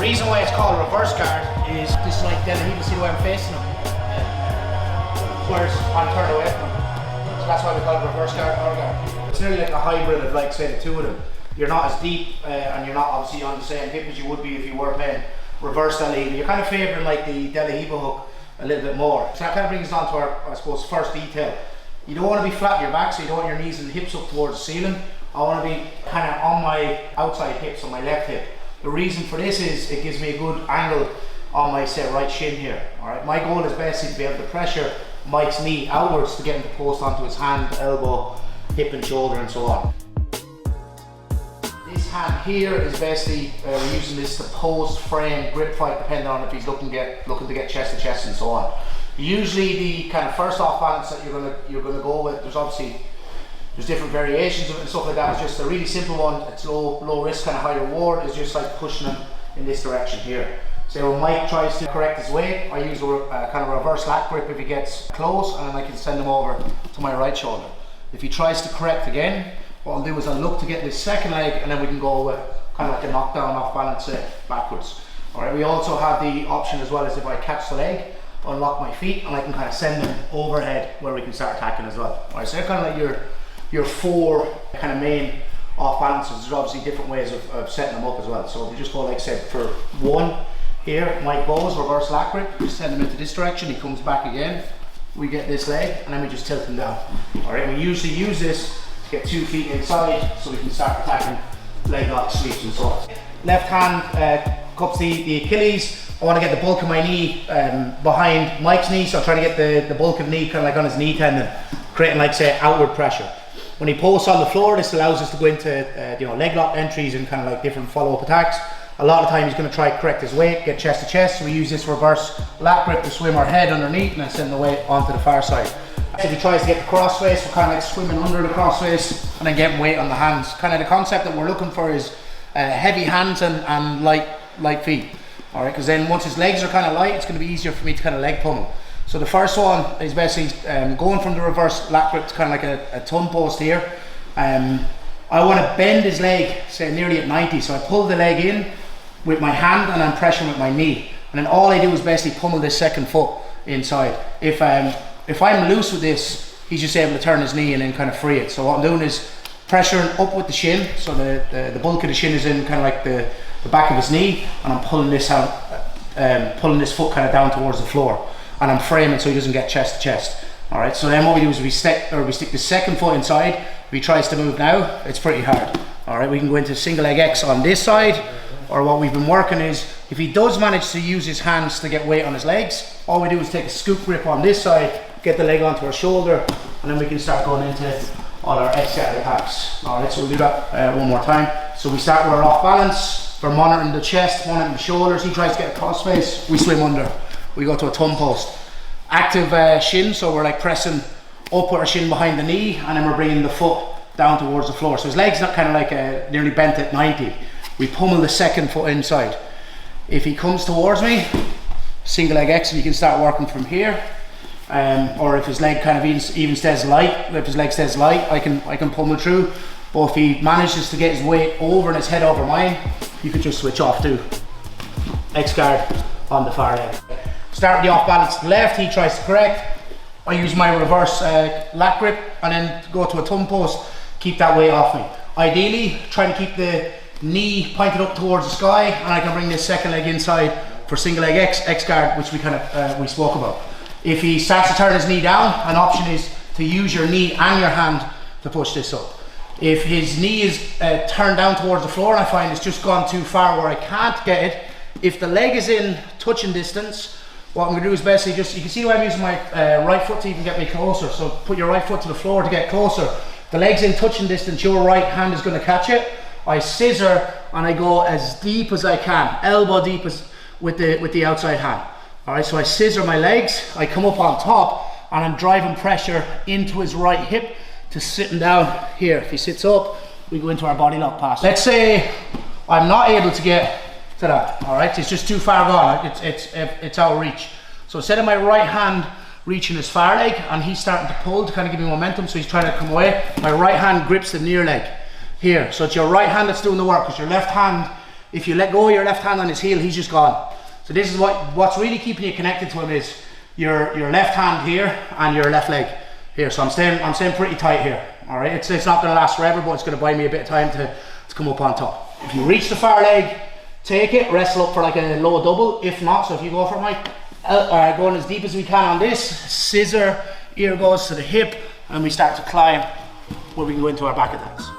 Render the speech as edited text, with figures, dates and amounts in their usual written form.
reason why it's called a reverse guard is this is like Delahiva, see the way I'm facing him? Whereas I'm turned away from him. So that's why we call it reverse guard or guard. It's nearly like a hybrid of, like, say, the two of them. You're not as deep and you're not obviously on the same hip as you would be if you were playing reverse Delahiva. You're kind of favouring like the Delahiva hook a little bit more. So that kind of brings us on to our, I suppose, first detail. You don't want to be flat in your back, so you don't want your knees and hips up towards the ceiling. I want to be kind of on my outside hips, on my left hip. The reason for this is it gives me a good angle on my, say, right shin here. Alright, my goal is basically to be able to pressure Mike's knee outwards to get him to post onto his hand, elbow, hip and shoulder and so on. This hand here is basically, we're using this to post, frame, grip fight, depending on if he's looking to get chest to chest and so on. Usually the kind of first off balance that you're gonna go with, there's different variations of it and stuff like that. It's just a really simple one. It's low risk, kind of high reward. Is just like pushing him in this direction here. So when Mike tries to correct his weight, I use a kind of reverse lat grip if he gets close, and then I can send him over to my right shoulder. If he tries to correct again, what I'll do is I'll look to get this second leg, and then we can go with kind of like a knockdown off balance backwards. Alright, we also have the option as well as if I catch the leg, unlock my feet, and I can kind of send them overhead where we can start attacking as well. Alright, so they're kind of like your four kind of main off balances. There's obviously different ways of setting them up as well. So if you just go like I said, for one here, Mike goes, reverse lat grip, we send him into this direction, he comes back again, we get this leg, and then we just tilt him down. Alright, we usually use this to get 2 feet inside so we can start attacking leg lock, sweeps and so on. Left hand cups the Achilles. I want to get the bulk of my knee behind Mike's knee, so I'm trying to get the bulk of the knee kind of like on his knee tendon, creating like say outward pressure. When he posts on the floor, this allows us to go into leg lock entries and kind of like different follow-up attacks. A lot of the time he's going to try to correct his weight, get chest to chest, so we use this reverse lat grip to swim our head underneath and then send the weight onto the far side. If he tries to get the crossface, we're kind of like swimming under the crossface and then getting weight on the hands. Kind of the concept that we're looking for is heavy hands and light feet. Alright, because then once his legs are kind of light, it's going to be easier for me to kind of leg pummel. So the first one is basically going from the reverse lat grip to kind of like a thumb post here. I want to bend his leg, say nearly at 90, so I pull the leg in with my hand and I'm pressuring with my knee. And then all I do is basically pummel this second foot inside. If I'm loose with this, he's just able to turn his knee and then kind of free it. So what I'm doing is pressuring up with the shin, so the bulk of the shin is in kind of like the back of his knee, and I'm pulling this out, pulling this foot kind of down towards the floor, and I'm framing so he doesn't get chest to chest. Alright, so then what we do is we stick the second foot inside. If he tries to move now, it's pretty hard. Alright, we can go into single leg X on this side, or what we've been working is, if he does manage to use his hands to get weight on his legs, all we do is take a scoop grip on this side, get the leg onto our shoulder, and then we can start going into all our X guard attacks. Alright, so we'll do that one more time. So we start with our off balance, we're monitoring the chest, monitoring the shoulders. He tries to get a crossface, we swim under. We go to a thumb post. Active shin, so we're like pressing up with our shin behind the knee, and then we're bringing the foot down towards the floor. So his leg's not kind of like nearly bent at 90. We pummel the second foot inside. If he comes towards me, single leg X, and you can start working from here. Or if his leg kind of even stays light, if his leg stays light, I can pummel through. But if he manages to get his weight over and his head over mine, you could just switch off to X guard on the far leg. Start with the off balance to the left, he tries to correct. I use my reverse lat grip and then go to a thumb post, keep that weight off me. Ideally, try to keep the knee pointed up towards the sky, and I can bring this second leg inside for single leg X guard, which we spoke about. If he starts to turn his knee down, an option is to use your knee and your hand to push this up. If his knee is turned down towards the floor and I find it's just gone too far where I can't get it, if the leg is in touching distance, what I'm going to do is basically just, you can see the way I'm using my right foot to even get me closer. So put your right foot to the floor to get closer. The leg's in touching distance, your right hand is going to catch it. I scissor and I go as deep as I can, elbow deep with the outside hand. Alright, so I scissor my legs, I come up on top, and I'm driving pressure into his right hip to sitting down here. If he sits up, we go into our body lock pass. Let's say I'm not able to get to that, alright, it's just too far gone, it's out of reach. So instead of my right hand reaching his far leg and he's starting to pull to kind of give me momentum, so he's trying to come away, my right hand grips the near leg here. So it's your right hand that's doing the work, because your left hand If you let go of your left hand on his heel, he's just gone. So this is what's really keeping you connected to him is your left hand here and your left leg here. So I'm staying pretty tight here. All right, it's not going to last forever, but it's going to buy me a bit of time to come up on top. If you reach the far leg, take it, wrestle up for like a low double. If not, so if you go for Mike, going as deep as we can on this, scissor, ear goes to the hip, and we start to climb where we can go into our back attacks.